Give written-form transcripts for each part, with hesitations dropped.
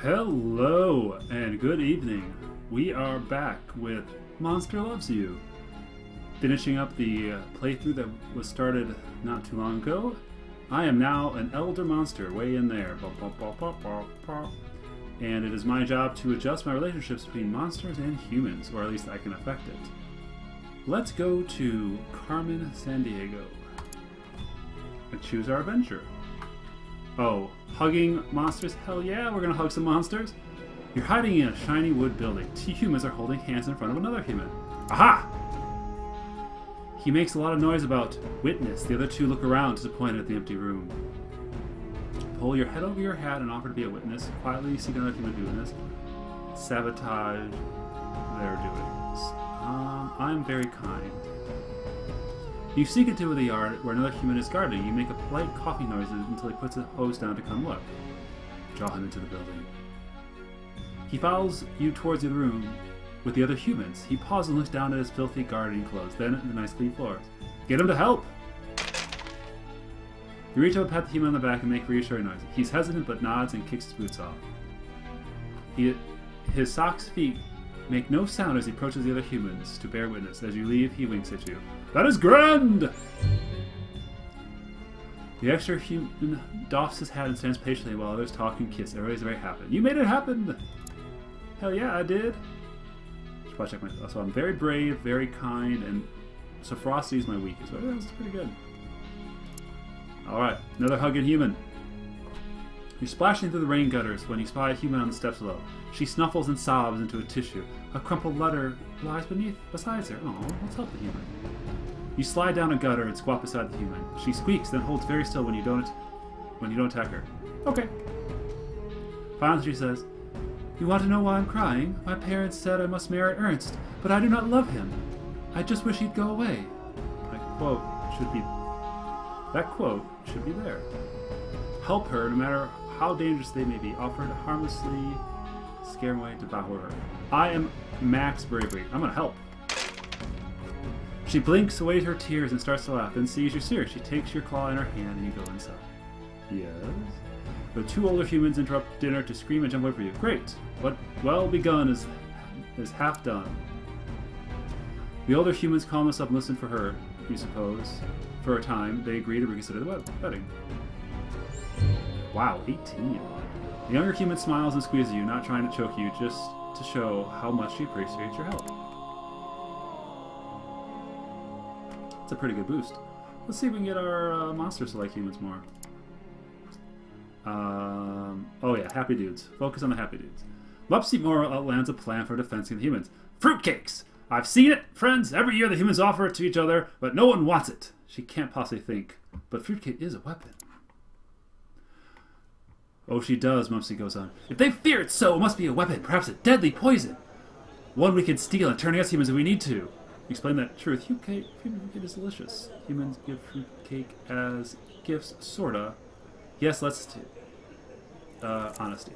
Hello and good evening. We are back with Monster Loves You. Finishing up the playthrough that was started not too long ago. I am now an elder monster, way in there. And it is my job to adjust my relationships between monsters and humans, or at least I can affect it. Let's go to Carmen Sandiego and choose our adventure. Oh, hugging monsters? Hell yeah, we're gonna hug some monsters. You're hiding in a shiny wood building. Two humans are holding hands in front of another human. Aha! He makes a lot of noise about witness. The other two look around, disappointed at the empty room. Pull your head over your hat and offer to be a witness. Quietly seek another human doing this. Sabotage their doings. I'm very kind. You sneak into the yard where another human is guarding. You make a polite coughing noise until he puts a hose down to come look. Draw him into the building. He follows you towards the room with the other humans. He pauses and looks down at his filthy gardening clothes, then at the nice clean floors. Get him to help! You reach out and pat the human on the back and make reassuring noise. He's hesitant but nods and kicks his boots off. His socks' feet make no sound as he approaches the other humans to bear witness. As you leave, he winks at you. That is grand! The extra human doffs his hat and stands patiently while others talk and kiss. Everybody's very happy. You made it happen! Hell yeah, I did! Should probably check myself. So I'm very brave, very kind, and so ferocity is my weakest. But that's pretty good. Alright, another hugging human. You're splashing through the rain gutters when you spy a human on the steps below. She snuffles and sobs into a tissue. A crumpled letter lies beside her. Oh, let's help the human. You slide down a gutter and squat beside the human. She squeaks, then holds very still when you don't attack her. Okay. Finally, she says, "You want to know why I'm crying? My parents said I must marry Ernst, but I do not love him. I just wish he'd go away." That quote should be there. Help her, no matter how dangerous they may be. Offer to harmlessly scare away, devour her. I am max bravery. I'm gonna help. She blinks away her tears and starts to laugh, then sees you're serious. She takes your claw in her hand and you go inside. Yes? The two older humans interrupt dinner to scream and jump away for you. Great! What well begun is half done. The older humans calm us up and listen for her, you suppose. For a time, they agree to reconsider the wedding. Wow, 18. The younger human smiles and squeezes you, not trying to choke you, just to show how much she appreciates your help. It's a pretty good boost. Let's see if we can get our monsters to like humans more. Oh yeah, happy dudes. Focus on the happy dudes. Mupsy Mora outlines a plan for defense of the humans. Fruitcakes! I've seen it, friends! Every year the humans offer it to each other, but no one wants it. She can't possibly think. But fruitcake is a weapon. Oh, she does, Mupsy goes on. If they fear it so, it must be a weapon, perhaps a deadly poison. One we can steal and turn against humans if we need to. Explain that truth. Fruitcake is delicious. Humans give fruitcake as gifts, sorta. Yes, let's honesty.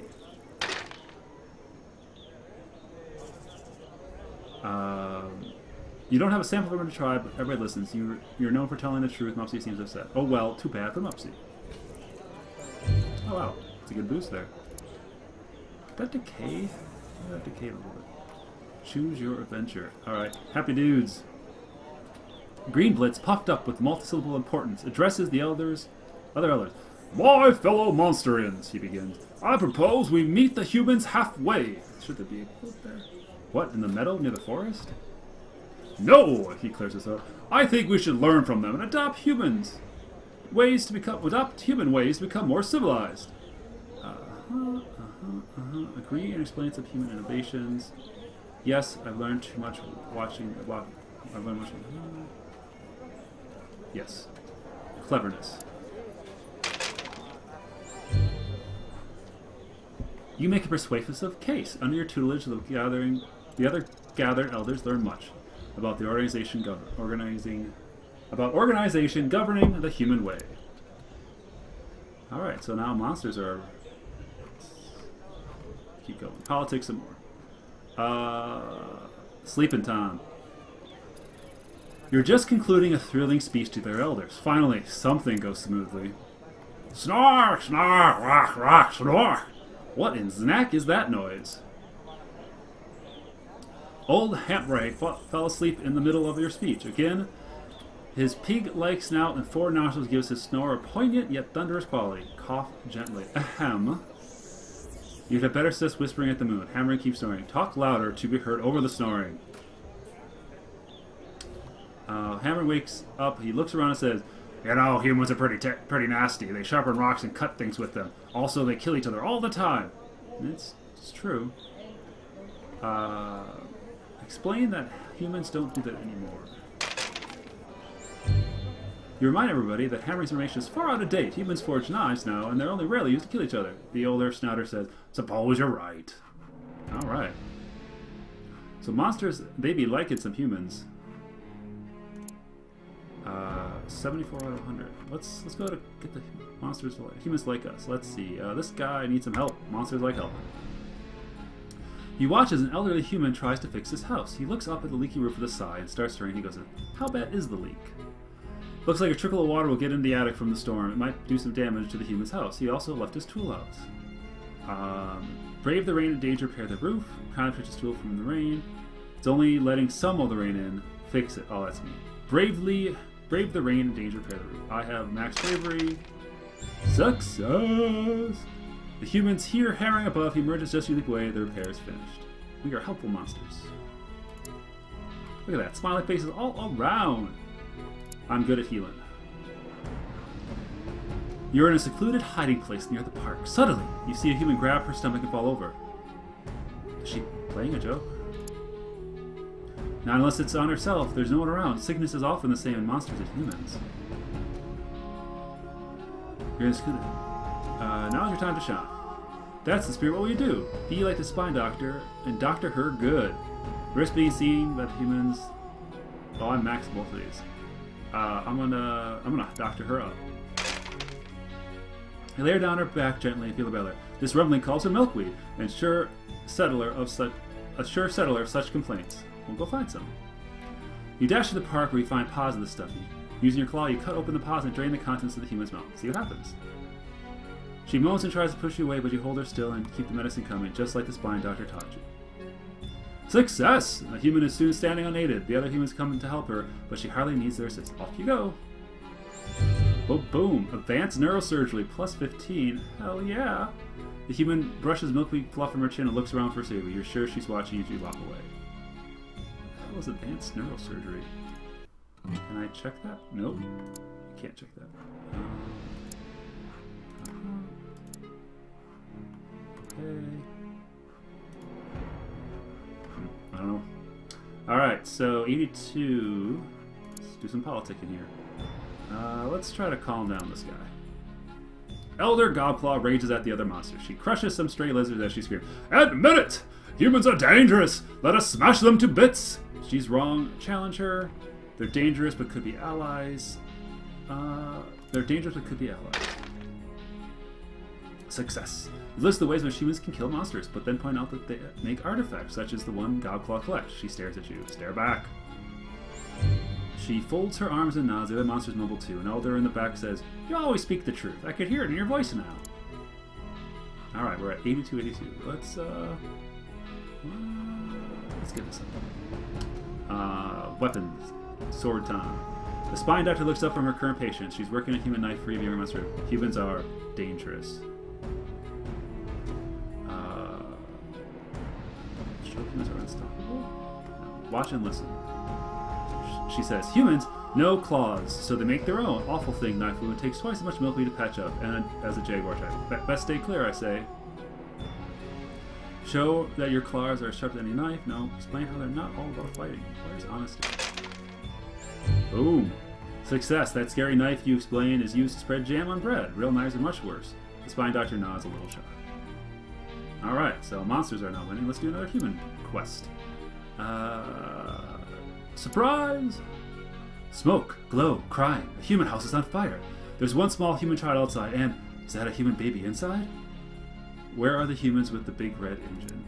You don't have a sample for them to try, but everybody listens. You're known for telling the truth. Mupsy seems upset. Oh well, too bad for Mupsy. Oh wow, it's a good boost there. Did that decay? That decayed a little bit. Choose your adventure. Alright, happy dudes. Green Blitz, puffed up with multisyllable importance, addresses the other elders. My fellow Monsterians, he begins. I propose we meet the humans halfway. Should there be a quote there? What, in the meadow near the forest? No, he clears his throat. I think we should learn from them and adopt human ways to become more civilized. Agree and explain some human innovations. Yes, I've learned too much watching. I've learned much. Yes, cleverness. You make a persuasive case. Under your tutelage, the other gathered elders learn much about the organization governing the human way. Alright, so now monsters are... Keep going. Politics some more. Sleeping time. You're just concluding a thrilling speech to their elders. Finally, something goes smoothly. Snark! Snark! Rock! Rock! Snark! What in Znack is that noise? Old Hambright fell asleep in the middle of your speech. Again, his pig-like snout and 4 nostrils gives his snore a poignant yet thunderous quality. Cough gently. Ahem. You'd have better cease whispering at the moon. Hammering keeps snoring. Talk louder to be heard over the snoring. Hammer wakes up. He looks around and says, "You know, humans are pretty nasty. They sharpen rocks and cut things with them. Also, they kill each other all the time." It's true. Explain that humans don't do that anymore. You remind everybody that hammering information is far out of date. Humans forge knives now, and they're only rarely used to kill each other. The older snouter says, "Suppose you're right." Alright. So monsters, they be liking some humans. 74 out of 100. Let's go to get the monsters, humans like us. Let's see. This guy needs some help. Monsters like help. You watch as an elderly human tries to fix his house. He looks up at the leaky roof with a sigh and starts stirring. He goes, "How bad is the leak?" Looks like a trickle of water will get into the attic from the storm. It might do some damage to the human's house. He also left his tool out. Brave the rain and danger, repair the roof. Kind of pitch his tool from the rain. It's only letting some of the rain in. Fix it. Oh, that's me. Brave the rain and danger, repair the roof. I have max bravery. Success! The human's here, hammering above. He emerges just you leap away. The repair is finished. We are helpful monsters. Look at that. Smiling faces all around. I'm good at healing. You're in a secluded hiding place near the park. Suddenly, you see a human grab her stomach and fall over. Is she playing a joke? Not unless it's on herself. There's no one around. Sickness is often the same in monsters as humans. You're in a secluded... now's your time to shine. That's the spirit. What will you do? Be like the spine doctor and doctor her good. Risk being seen by the humans. Oh, I'm maxed both of these. I'm gonna doctor her up. I lay her down her back gently and feel the belly. This rumbling calls her milkweed, and a sure settler of such complaints. We'll go find some. You dash to the park where you find pods of the stuffy. Using your claw, you cut open the pods and drain the contents of the human's mouth. See what happens. She moans and tries to push you away, but you hold her still and keep the medicine coming, just like the spine doctor taught you. Success! A human is soon standing unaided. The other humans come to help her, but she hardly needs their assist. Off you go. Boom, boom. Advanced neurosurgery, plus 15. Hell yeah. The human brushes milkweed fluff from her chin and looks around for Saber. You're sure she's watching as you lop away. That was advanced neurosurgery. Can I check that? Nope. Can't check that. Okay. I don't know. Alright, so 82. Let's do some politicking here. Let's try to calm down this guy. Elder Gobclaw rages at the other monsters. She crushes some stray lizards as she screams, "Admit it! Humans are dangerous! Let us smash them to bits!" She's wrong. Challenge her. They're dangerous but could be allies. They're dangerous but could be allies. Success. You list the ways in which humans can kill monsters, but then point out that they make artifacts, such as the one Gobclaw collects. She stares at you. Stare back. She folds her arms and nods. The other monsters mumble too. An elder in the back says, "You always speak the truth. I could hear it in your voice now." Alright, we're at 82, 82. Let's get this up. Weapons. Sword time. The spine doctor looks up from her current patient. She's working a human knife free of your monster. Humans are dangerous. Humans are unstoppable? No. Watch and listen. She says, "Humans, no claws, so they make their own. Awful thing, knife wound takes twice as much milkweed to patch up, and as a jaguar type. Best stay clear, I say. Show that your claws are sharper than any knife. No, explain how they're not all about fighting. Where's honesty?" Boom. Success. That scary knife you explain is used to spread jam on bread. Real knives are much worse. The spine doctor nods a little shy. Alright, so monsters are now winning. Let's do another human quest. Surprise! Smoke, glow, crime. A human house is on fire. There's one small human child outside, and is that a human baby inside? Where are the humans with the big red engine?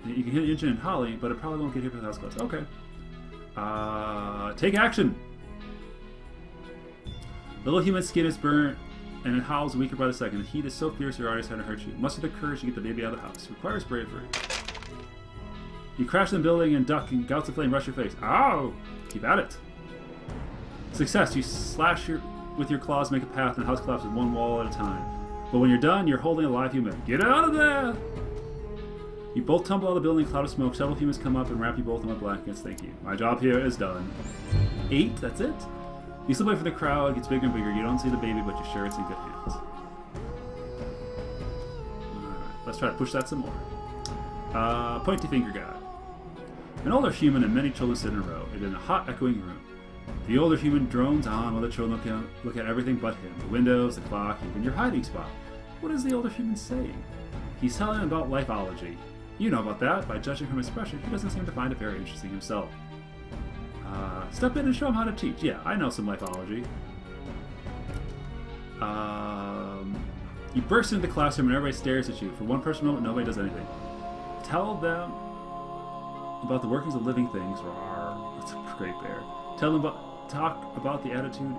You can hit the engine in Holly, but it probably won't get hit with the house close. Okay. Take action! Little human skin is burnt and it howls weaker by the second. The heat is so fierce you're already starting to hurt you. Muster the courage to get the baby out of the house. Requires bravery. You crash in the building and duck, and gouts of flame rush your face. Ow! Keep at it. Success. You slash with your claws, make a path, and the house collapses one wall at a time. But when you're done, you're holding a live human. Get out of there! You both tumble out of the building, cloud of smoke. Several humans come up and wrap you both in wet blankets. Thank you. My job here is done. 8? That's it? You slip away from the crowd. It gets bigger and bigger. You don't see the baby, but you're sure it's in good hands. Alright, let's try to push that some more. Pointy finger guy. An older human and many children sit in a row. It is in a hot, echoing room. The older human drones on while the children look at everything but him. The windows, the clock, even your hiding spot. What is the older human saying? He's telling them about lifeology. You know about that. By judging from his expression, he doesn't seem to find it very interesting himself. Step in and show him how to teach. Yeah, I know some lifeology. You burst into the classroom and everybody stares at you. For one person moment, nobody does anything. Tell them about the workings of living things. Rawr. That's a great bear. Tell them talk about the attitude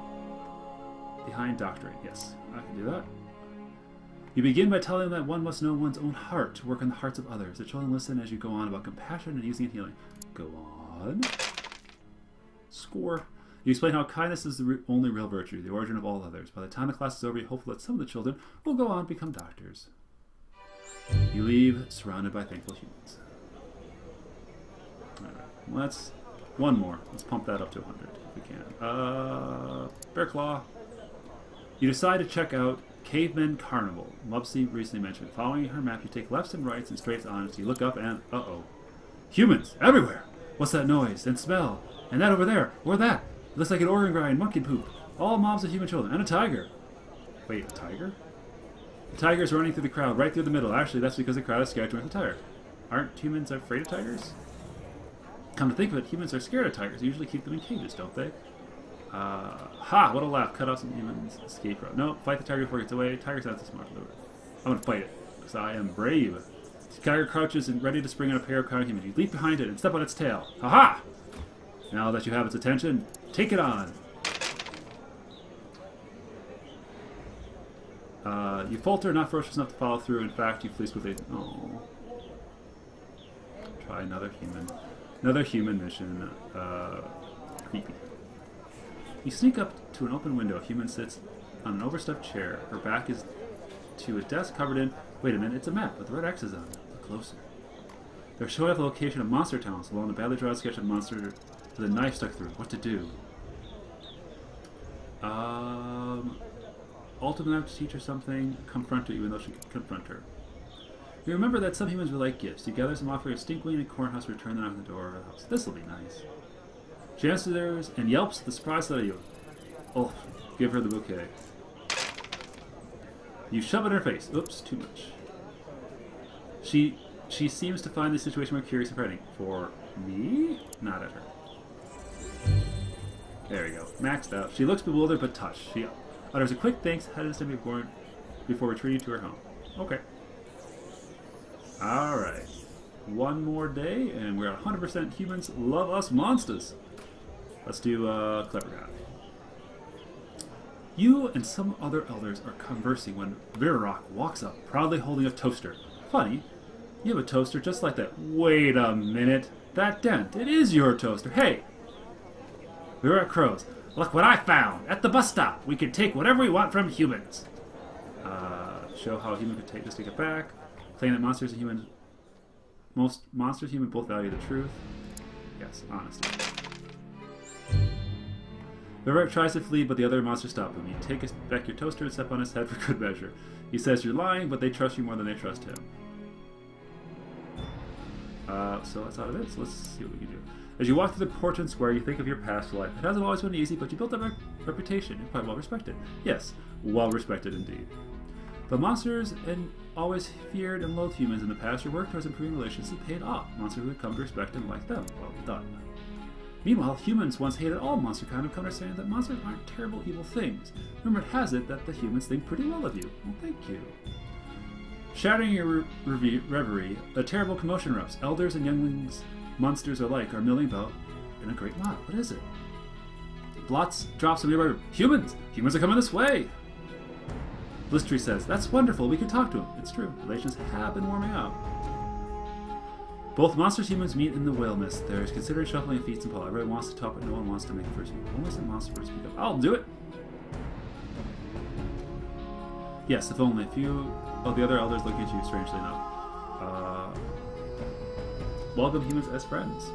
behind doctrine. Yes, I can do that. You begin by telling them that one must know one's own heart to work on the hearts of others. The children listen as you go on about compassion and using and healing. Go on. Score. You explain how kindness is the only real virtue, the origin of all others. By the time the class is over, you hope that some of the children will go on and become doctors. You leave surrounded by thankful humans. Alright, well, that's one more. Let's pump that up to 100 if we can. Bear Claw. You decide to check out Cavemen Carnival. Mubsy recently mentioned. Following her map, you take lefts and rights and straights on as you look up and... Uh-oh. Humans! Everywhere! What's that noise? And smell? And that over there? Or that? It looks like an organ grind, monkey poop. All mobs of human children. And a tiger. Wait, a tiger? The tiger is running through the crowd, right through the middle. Actually, that's because the crowd is scared to run the tiger. Aren't humans afraid of tigers? Come to think of it, humans are scared of tigers. They usually keep them in cages, don't they? Ha! What a laugh. Cut off some humans. Escape route. No, fight the tiger before it gets away. Tiger's not so smart. I'm gonna fight it. Because I am brave. The tiger crouches and ready to spring on a pair of crowding humans. You leap behind it and step on its tail. Ha-ha! Now that you have its attention, take it on. You falter, not ferocious enough to follow through. In fact, you fleece with it. Oh. Try another human. Another human mission. Creepy. You sneak up to an open window. A human sits on an overstuffed chair. Her back is to a desk covered in... Wait a minute, it's a map with red X's on it. Look closer. They're showing off the location of monster towns along the badly drawn sketch of a monster with a knife stuck through it. What to do? Ultimately have to teach her something. Confront her even though she can confront her. You remember that some humans were like gifts. You gather some offering of Stinkweed and Cornhusk to return them out of the door of the house. This'll be nice. She answers and yelps at the surprise out of you. Oh, give her the bouquet. You shove it in her face. Oops, too much. She seems to find the situation more curious and frightening. For me? Not at her. There we go. Maxed out. She looks bewildered but touched. She utters a quick thanks, hesitant before retreating to her home. Okay. Alright. One more day, and we're at 100% humans love us monsters. Let's do Clever Guy. You and some other elders are conversing when Virarok walks up, proudly holding a toaster. Funny, you have a toaster just like that. Wait a minute. That dent, it is your toaster. Hey! Virarok crows. Look what I found! At the bus stop! We can take whatever we want from humans! Show how a human could take it back. Claim that monsters and humans... Most monsters and humans both value the truth. Yes, honesty. Virarok tries to flee, but the other monsters stop him. You take back your toaster and step on his head for good measure. He says you're lying, but they trust you more than they trust him. So that's out of it. So let's see what we can do. As you walk through the Portland Square, you think of your past life. It hasn't always been easy, but you built up a reputation. You're quite well respected. Yes, well respected indeed. The monsters and always feared and loathed humans in the past. Your work towards improving relations has paid off. Monsters would come to respect and like them. Well done. Meanwhile, humans once hated all monster kind have come to understand that monsters aren't terrible, evil things. Rumor has it that the humans think pretty well of you. Well, thank you. Shattering your reverie, a terrible commotion erupts. Elders and younglings, monsters alike, are milling about in a great mob. What is it? Blots drops from nearby. Humans! Humans are coming this way! Blistry says, "That's wonderful, we could talk to him." It's true, relations have been warming up. Both monsters and humans meet in the whale mist. There is considering shuffling of feet and Paul. Everyone wants to talk, but no one wants to make the first move. Only some monster first speak up. I'll do it! Yes, if only a few of the other elders look at you, strangely enough. Welcome humans as friends.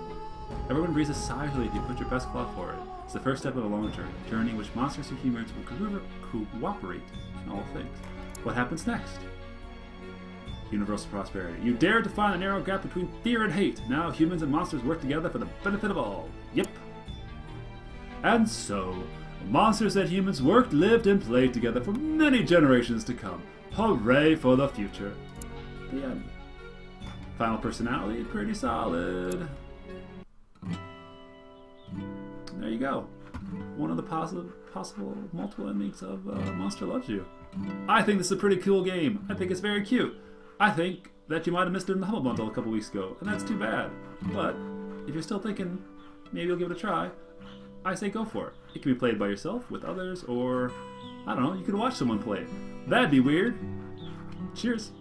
Everyone breathes a sigh of relief. You put your best foot forward. It's the first step of a long journey in which monsters and humans will cooperate in all things. What happens next? Universal prosperity. You dare to find a narrow gap between fear and hate. Now humans and monsters work together for the benefit of all. Yep. And so, monsters and humans worked, lived, and played together for many generations to come. Hooray for the future. The end. Final personality, pretty solid. There you go. One of the possible multiple endings of Monster Loves You. I think this is a pretty cool game. I think it's very cute. I think that you might have missed it in the Humble Bundle a couple weeks ago, and that's too bad. But if you're still thinking maybe you'll give it a try, I say go for it. It can be played by yourself, with others, or I don't know, you could watch someone play it. That'd be weird. Cheers.